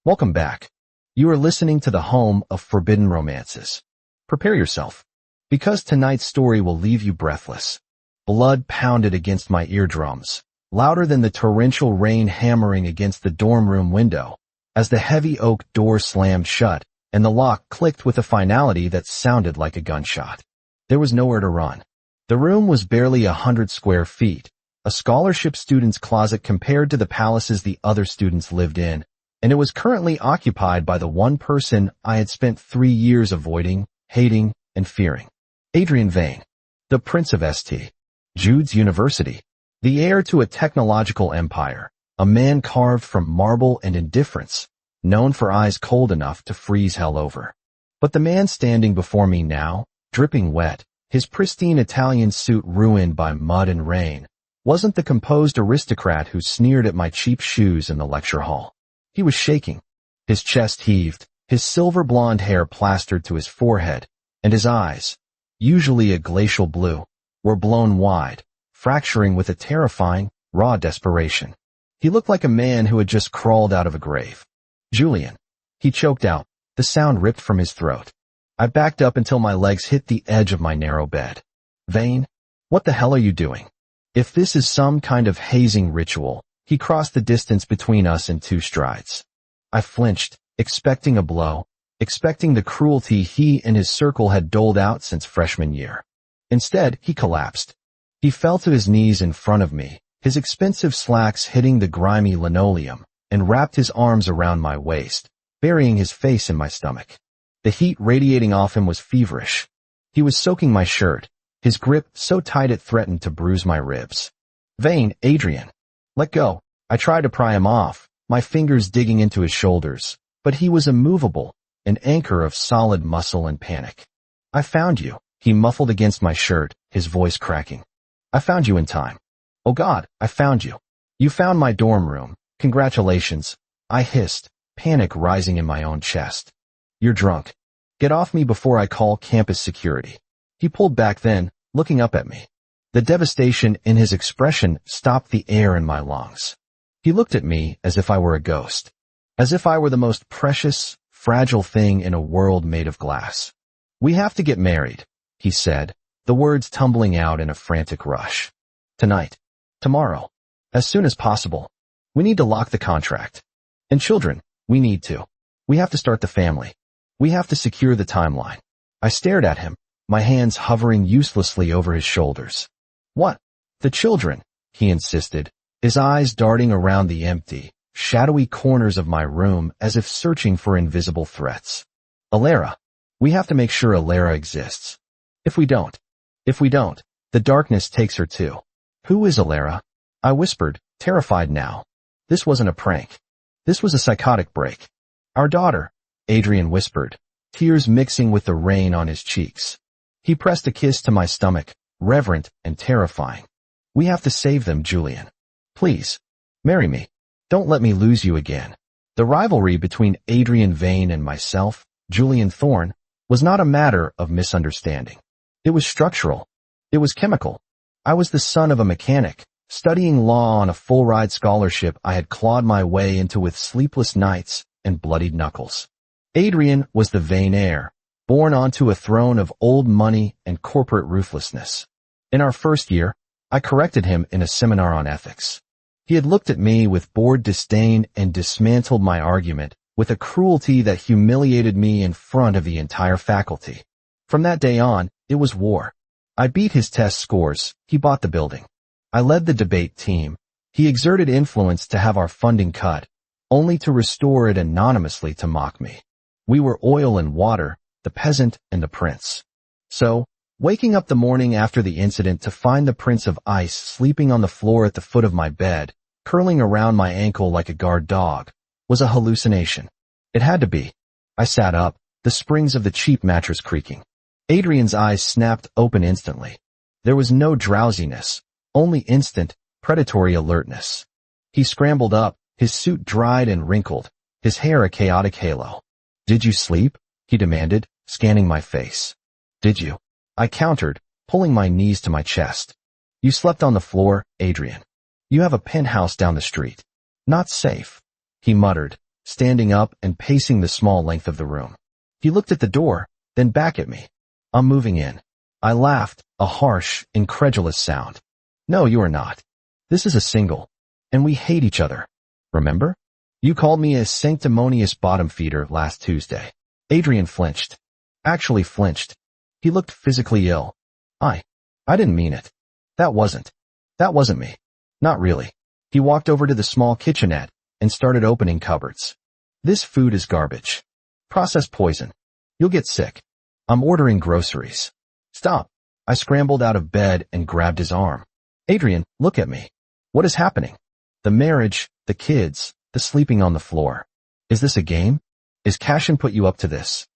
Welcome back. You are listening to the home of forbidden romances. Prepare yourself, because tonight's story will leave you breathless. Blood pounded against my eardrums, louder than the torrential rain hammering against the dorm room window, as the heavy oak door slammed shut and the lock clicked with a finality that sounded like a gunshot. There was nowhere to run. The room was barely 100 square feet, a scholarship student's closet compared to the palaces the other students lived in, and it was currently occupied by the one person I had spent 3 years avoiding, hating, and fearing. Adrian Vane, the Prince of St. Jude's University, the heir to a technological empire, a man carved from marble and indifference, known for eyes cold enough to freeze hell over. But the man standing before me now, dripping wet, his pristine Italian suit ruined by mud and rain, wasn't the composed aristocrat who sneered at my cheap shoes in the lecture hall. He was shaking. His chest heaved, his silver blonde hair plastered to his forehead, and his eyes, usually a glacial blue, were blown wide, fracturing with a terrifying, raw desperation. He looked like a man who had just crawled out of a grave. Julian. He choked out, the sound ripped from his throat. I backed up until my legs hit the edge of my narrow bed. Vane, what the hell are you doing? If this is some kind of hazing ritual, he crossed the distance between us in 2 strides. I flinched, expecting a blow, expecting the cruelty he and his circle had doled out since freshman year. Instead, he collapsed. He fell to his knees in front of me, his expensive slacks hitting the grimy linoleum, and wrapped his arms around my waist, burying his face in my stomach. The heat radiating off him was feverish. He was soaking my shirt, his grip so tight it threatened to bruise my ribs. Vane, Adrian. Let go. I tried to pry him off, my fingers digging into his shoulders, but he was immovable, an anchor of solid muscle and panic. I found you, he muffled against my shirt, his voice cracking. I found you in time. Oh God, I found you. You found my dorm room. Congratulations. I hissed, panic rising in my own chest. You're drunk. Get off me before I call campus security. He pulled back then, looking up at me. The devastation in his expression stopped the air in my lungs. He looked at me as if I were a ghost, as if I were the most precious, fragile thing in a world made of glass. We have to get married, he said, the words tumbling out in a frantic rush. Tonight. Tomorrow. As soon as possible. We need to lock the contract. And children, we need to. We have to start the family. We have to secure the timeline. I stared at him, my hands hovering uselessly over his shoulders. What? The children, he insisted, his eyes darting around the empty, shadowy corners of my room as if searching for invisible threats. Alara. We have to make sure Alara exists. If we don't, the darkness takes her too. Who is Alara? I whispered, terrified now. This wasn't a prank. This was a psychotic break. Our daughter, Adrian whispered, tears mixing with the rain on his cheeks. He pressed a kiss to my stomach, reverent and terrifying. We have to save them, Julian. Please. Marry me. Don't let me lose you again. The rivalry between Adrian Vane and myself, Julian Thorne, was not a matter of misunderstanding. It was structural. It was chemical. I was the son of a mechanic, studying law on a full-ride scholarship I had clawed my way into with sleepless nights and bloodied knuckles. Adrian was the Vane heir, born onto a throne of old money and corporate ruthlessness. In our first year, I corrected him in a seminar on ethics. He had looked at me with bored disdain and dismantled my argument with a cruelty that humiliated me in front of the entire faculty. From that day on, it was war. I beat his test scores, he bought the building. I led the debate team. He exerted influence to have our funding cut, only to restore it anonymously to mock me. We were oil and water, the peasant and the prince. So, waking up the morning after the incident to find the Prince of Ice sleeping on the floor at the foot of my bed, curling around my ankle like a guard dog, was a hallucination. It had to be. I sat up, the springs of the cheap mattress creaking. Adrian's eyes snapped open instantly. There was no drowsiness, only instant, predatory alertness. He scrambled up, his suit dried and wrinkled, his hair a chaotic halo. Did you sleep? He demanded, scanning my face. Did you? I countered, pulling my knees to my chest. You slept on the floor, Adrian. You have a penthouse down the street. Not safe, he muttered, standing up and pacing the small length of the room. He looked at the door, then back at me. I'm moving in. I laughed, a harsh, incredulous sound. No, you are not. This is a single. And we hate each other. Remember? You called me a sanctimonious bottom feeder last Tuesday. Adrian flinched. Actually flinched. He looked physically ill. I didn't mean it. That wasn't me. Not really. He walked over to the small kitchenette and started opening cupboards. This food is garbage. Processed poison. You'll get sick. I'm ordering groceries. Stop. I scrambled out of bed and grabbed his arm. Adrian, look at me. What is happening? The marriage, the kids, the sleeping on the floor. Is this a game? Is Cashin put you up to this?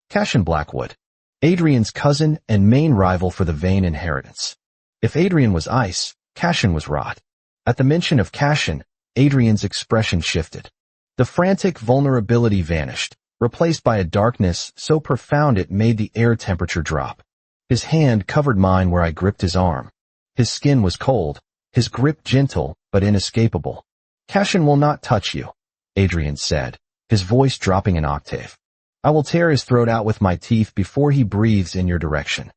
Cashin Blackwood. Adrian's cousin and main rival for the Vane inheritance. If Adrian was ice, Cashin was rot. At the mention of Cashin, Adrian's expression shifted. The frantic vulnerability vanished, replaced by a darkness so profound it made the air temperature drop. His hand covered mine where I gripped his arm. His skin was cold, his grip gentle but inescapable. Cashin will not touch you, Adrian said, his voice dropping an octave. I will tear his throat out with my teeth before he breathes in your direction.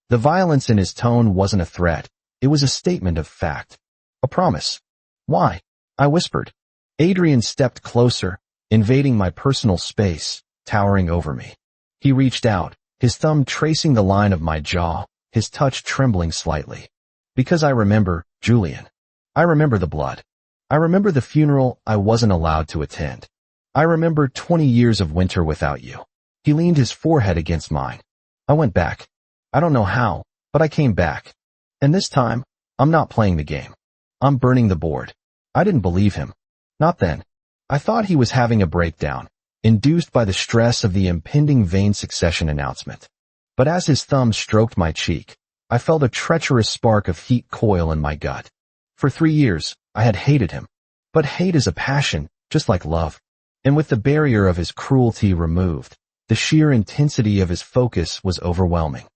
The violence in his tone wasn't a threat, it was a statement of fact. A promise. Why? I whispered. Adrian stepped closer, invading my personal space, towering over me. He reached out, his thumb tracing the line of my jaw, his touch trembling slightly. Because I remember, Julian. I remember the blood. I remember the funeral I wasn't allowed to attend. I remember 20 years of winter without you. He leaned his forehead against mine. I went back. I don't know how, but I came back. And this time, I'm not playing the game. I'm burning the board. I didn't believe him. Not then. I thought he was having a breakdown, induced by the stress of the impending Vane succession announcement. But as his thumb stroked my cheek, I felt a treacherous spark of heat coil in my gut. For 3 years, I had hated him. But hate is a passion, just like love. And with the barrier of his cruelty removed, the sheer intensity of his focus was overwhelming.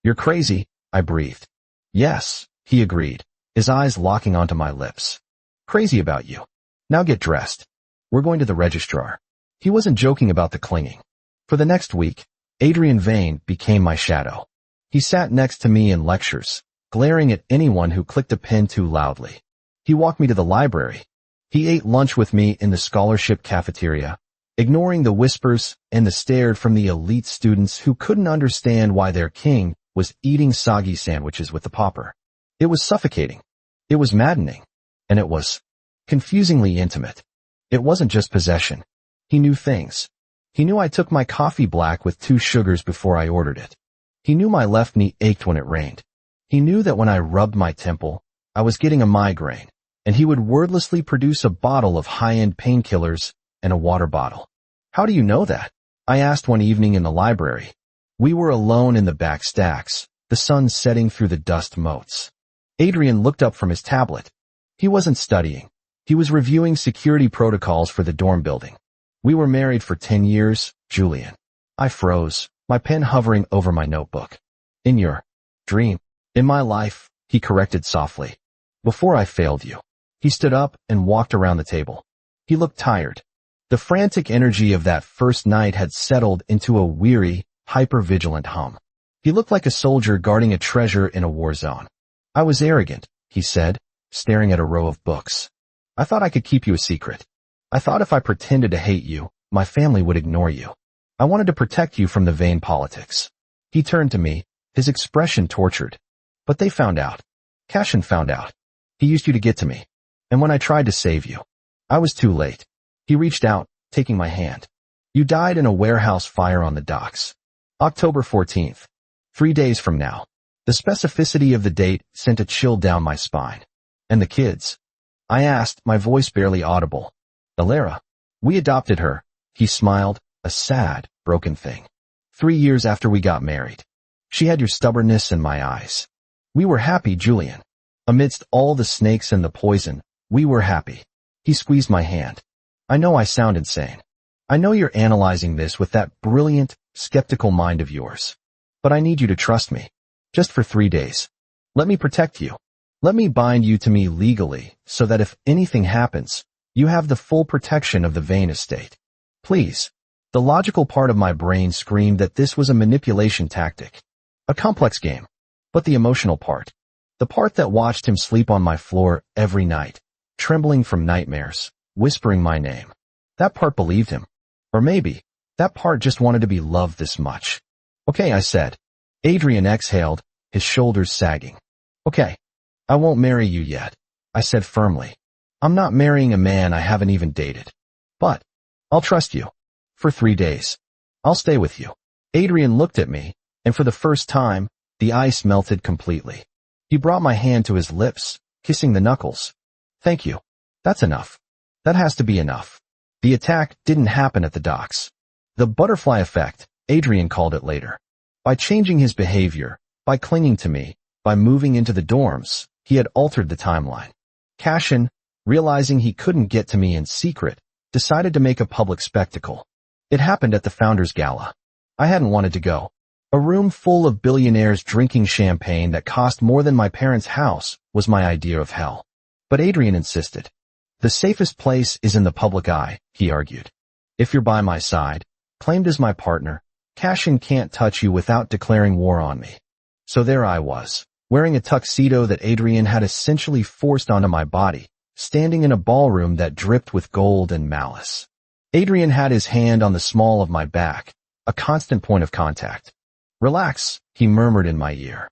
You're crazy, I breathed. Yes, he agreed, his eyes locking onto my lips. Crazy about you. Now get dressed. We're going to the registrar. He wasn't joking about the clinging. For the next week, Adrian Vane became my shadow. He sat next to me in lectures, glaring at anyone who clicked a pen too loudly. He walked me to the library. He ate lunch with me in the scholarship cafeteria, ignoring the whispers and the stare from the elite students who couldn't understand why their king was eating soggy sandwiches with the pauper. It was suffocating. It was maddening. And it was confusingly intimate. It wasn't just possession. He knew things. He knew I took my coffee black with 2 sugars before I ordered it. He knew my left knee ached when it rained. He knew that when I rubbed my temple, I was getting a migraine, and he would wordlessly produce a bottle of high-end painkillers and a water bottle. How do you know that? I asked one evening in the library. We were alone in the back stacks, the sun setting through the dust motes. Adrian looked up from his tablet. He wasn't studying. He was reviewing security protocols for the dorm building. We were married for 10 years, Julian. I froze, my pen hovering over my notebook. In your dream. In my life, he corrected softly. Before I failed you. He stood up and walked around the table. He looked tired. The frantic energy of that first night had settled into a weary, hyper-vigilant hum. He looked like a soldier guarding a treasure in a war zone. I was arrogant, he said, staring at a row of books. I thought I could keep you a secret. I thought if I pretended to hate you, my family would ignore you. I wanted to protect you from the Vane politics. He turned to me, his expression tortured. But they found out. Cashin found out. He used you to get to me. And when I tried to save you, I was too late. He reached out, taking my hand. You died in a warehouse fire on the docks. October 14th. 3 days from now. The specificity of the date sent a chill down my spine. And the kids? I asked, my voice barely audible. Alara. We adopted her. He smiled, a sad, broken thing. 3 years after we got married. She had your stubbornness in my eyes. We were happy, Julian. Amidst all the snakes and the poison, we were happy. He squeezed my hand. I know I sound insane. I know you're analyzing this with that brilliant, skeptical mind of yours. But I need you to trust me. Just for 3 days. Let me protect you. Let me bind you to me legally so that if anything happens, you have the full protection of the Vane estate. Please. The logical part of my brain screamed that this was a manipulation tactic. A complex game. But the emotional part. The part that watched him sleep on my floor every night, trembling from nightmares, whispering my name. That part believed him. Or maybe, that part just wanted to be loved this much. Okay, I said. Adrian exhaled, his shoulders sagging. Okay. I won't marry you yet, I said firmly. I'm not marrying a man I haven't even dated. But, I'll trust you. For 3 days. I'll stay with you. Adrian looked at me, and for the first time, the ice melted completely. He brought my hand to his lips, kissing the knuckles. Thank you. That's enough. That has to be enough. The attack didn't happen at the docks. The butterfly effect, Adrian called it later. By changing his behavior, by clinging to me, by moving into the dorms, he had altered the timeline. Cashin, realizing he couldn't get to me in secret, decided to make a public spectacle. It happened at the Founders Gala. I hadn't wanted to go. A room full of billionaires drinking champagne that cost more than my parents' house was my idea of hell. But Adrian insisted. The safest place is in the public eye, he argued. If you're by my side, claimed as my partner, Cashin can't touch you without declaring war on me. So there I was, wearing a tuxedo that Adrian had essentially forced onto my body, standing in a ballroom that dripped with gold and malice. Adrian had his hand on the small of my back, a constant point of contact. Relax, he murmured in my ear.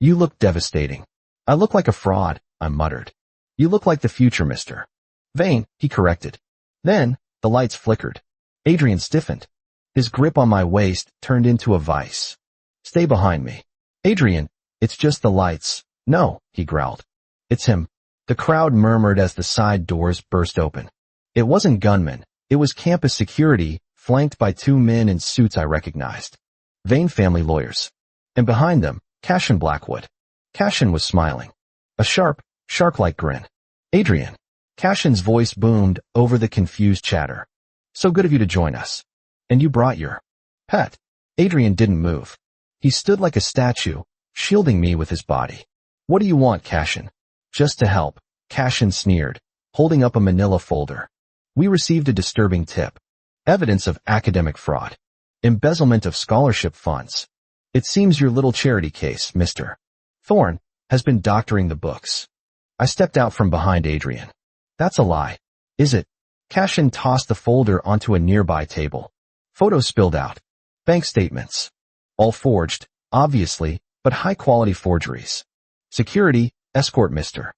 You look devastating. I look like a fraud, I muttered. You look like the future, mister. Vain, he corrected. Then, the lights flickered. Adrian stiffened. His grip on my waist turned into a vice. Stay behind me. Adrian, it's just the lights. No, he growled. It's him. The crowd murmured as the side doors burst open. It wasn't gunmen. It was campus security, flanked by 2 men in suits I recognized. Vane family lawyers. And behind them, Cashin Blackwood. Cashin was smiling. A sharp, shark-like grin. Adrian. Cashin's voice boomed over the confused chatter. So good of you to join us. And you brought your pet. Adrian didn't move. He stood like a statue, shielding me with his body. What do you want, Cashin? Just to help, Cashin sneered, holding up a manila folder. We received a disturbing tip. Evidence of academic fraud. Embezzlement of scholarship funds. It seems your little charity case, Mr. Thorne, has been doctoring the books. I stepped out from behind Adrian. That's a lie. Is it? Cashin tossed the folder onto a nearby table. Photos spilled out. Bank statements. All forged, obviously, but high-quality forgeries. Security, escort Mr.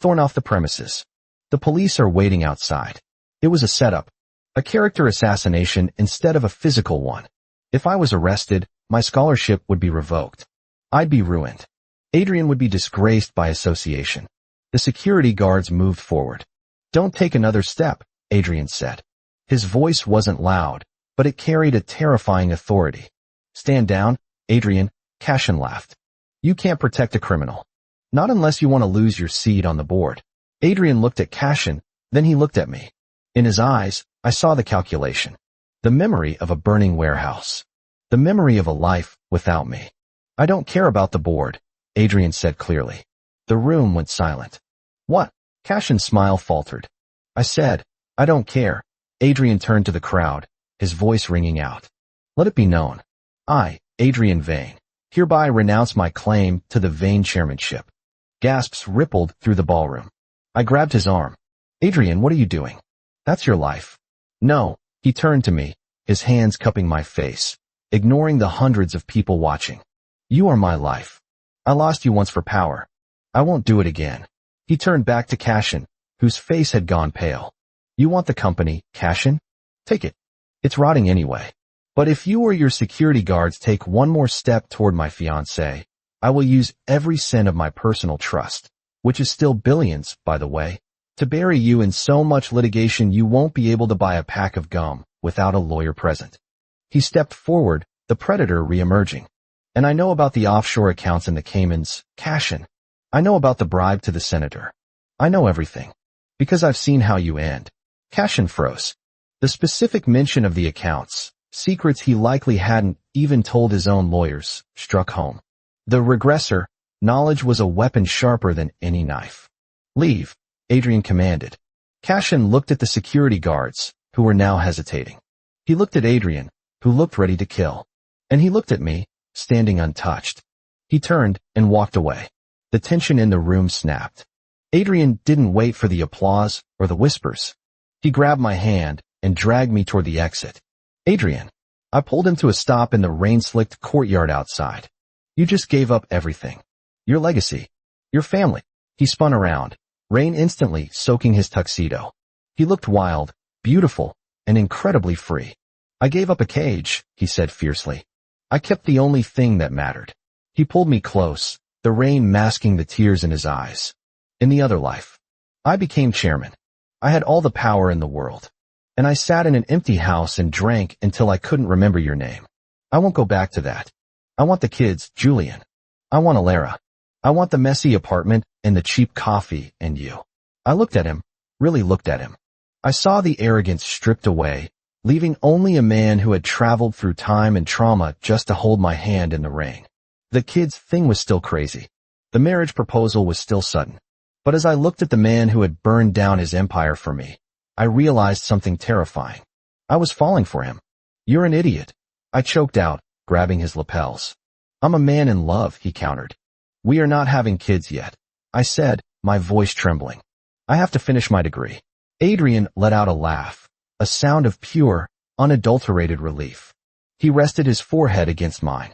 Thorne off the premises. The police are waiting outside. It was a setup. A character assassination instead of a physical one. If I was arrested, my scholarship would be revoked. I'd be ruined. Adrian would be disgraced by association. The security guards moved forward. Don't take another step, Adrian said. His voice wasn't loud, but it carried a terrifying authority. Stand down, Adrian, Cashin laughed. You can't protect a criminal. Not unless you want to lose your seat on the board. Adrian looked at Cashin, then he looked at me. In his eyes, I saw the calculation. The memory of a burning warehouse. The memory of a life without me. I don't care about the board, Adrian said clearly. The room went silent. What? Cashin's smile faltered. I said, I don't care. Adrian turned to the crowd, his voice ringing out. Let it be known. I, Adrian Vane, hereby renounce my claim to the Vane chairmanship. Gasps rippled through the ballroom. I grabbed his arm. Adrian, what are you doing? That's your life. No, he turned to me, his hands cupping my face, ignoring the hundreds of people watching. You are my life. I lost you once for power. I won't do it again. He turned back to Cashin, whose face had gone pale. You want the company, Cashin? Take it. It's rotting anyway. But if you or your security guards take one more step toward my fiancée, I will use every cent of my personal trust, which is still billions, by the way, to bury you in so much litigation you won't be able to buy a pack of gum without a lawyer present. He stepped forward, the predator re-emerging. And I know about the offshore accounts in the Caymans, Cashin. I know about the bribe to the senator. I know everything. Because I've seen how you end. Cashin froze. The specific mention of the accounts, secrets he likely hadn't even told his own lawyers, struck home. The regressor, knowledge was a weapon sharper than any knife. Leave, Adrian commanded. Cashin looked at the security guards, who were now hesitating. He looked at Adrian, who looked ready to kill. And he looked at me, standing untouched. He turned and walked away. The tension in the room snapped. Adrian didn't wait for the applause or the whispers. He grabbed my hand and dragged me toward the exit. Adrian. I pulled him to a stop in the rain-slicked courtyard outside. You just gave up everything. Your legacy. Your family. He spun around, rain instantly soaking his tuxedo. He looked wild, beautiful, and incredibly free. I gave up a cage, he said fiercely. I kept the only thing that mattered. He pulled me close, the rain masking the tears in his eyes. In the other life, I became chairman. I had all the power in the world. And I sat in an empty house and drank until I couldn't remember your name. I won't go back to that. I want the kids, Julian. I want Alara. I want the messy apartment and the cheap coffee and you. I looked at him, really looked at him. I saw the arrogance stripped away, leaving only a man who had traveled through time and trauma just to hold my hand in the ring. The kids thing was still crazy. The marriage proposal was still sudden. But as I looked at the man who had burned down his empire for me, I realized something terrifying. I was falling for him. You're an idiot. I choked out, grabbing his lapels. I'm a man in love, he countered. We are not having kids yet, I said, my voice trembling. I have to finish my degree. Adrian let out a laugh, a sound of pure, unadulterated relief. He rested his forehead against mine.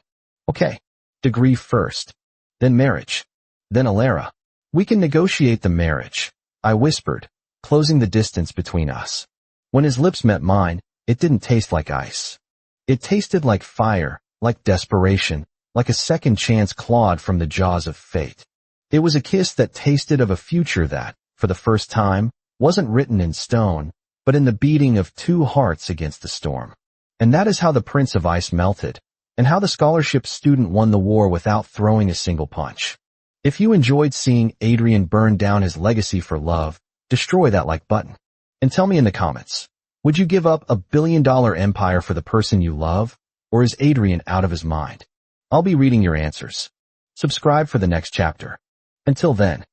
Okay, degree first, then marriage, then Alara. We can negotiate the marriage, I whispered, closing the distance between us. When his lips met mine, it didn't taste like ice. It tasted like fire, like desperation, like a second chance clawed from the jaws of fate. It was a kiss that tasted of a future that, for the first time, wasn't written in stone, but in the beating of two hearts against the storm. And that is how the Prince of Ice melted, and how the scholarship student won the war without throwing a single punch. If you enjoyed seeing Adrian burn down his legacy for love, destroy that like button. And tell me in the comments, would you give up $1 billion empire for the person you love, or is Adrian out of his mind? I'll be reading your answers. Subscribe for the next chapter. Until then,